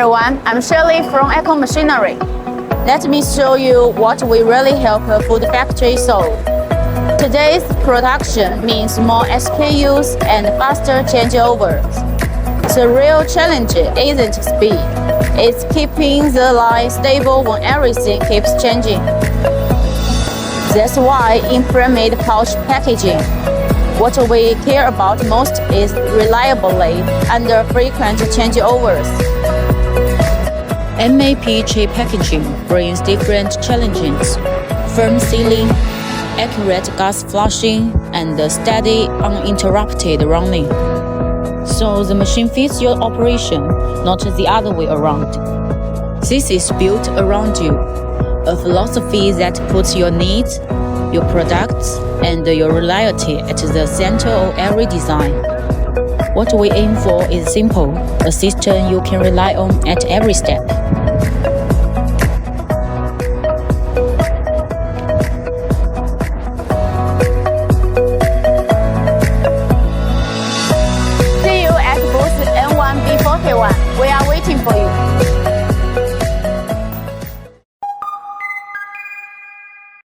everyone, I'm Shirley from Eco Machinery. Let me show you what we really help a food factory solve. Today's production means more SKUs and faster changeovers. The real challenge isn't speed, it's keeping the line stable when everything keeps changing. That's why in Premade-Pouch packaging, what we care about most is reliability under frequent changeovers. MAPG packaging brings different challenges: firm sealing, accurate gas flushing, and steady, uninterrupted running. So the machine fits your operation, not the other way around. This is built around you, a philosophy that puts your needs, your products, and your reliability at the center of every design. What we aim for is simple, a system you can rely on at every step. See you at booth N1B41. We are waiting for you.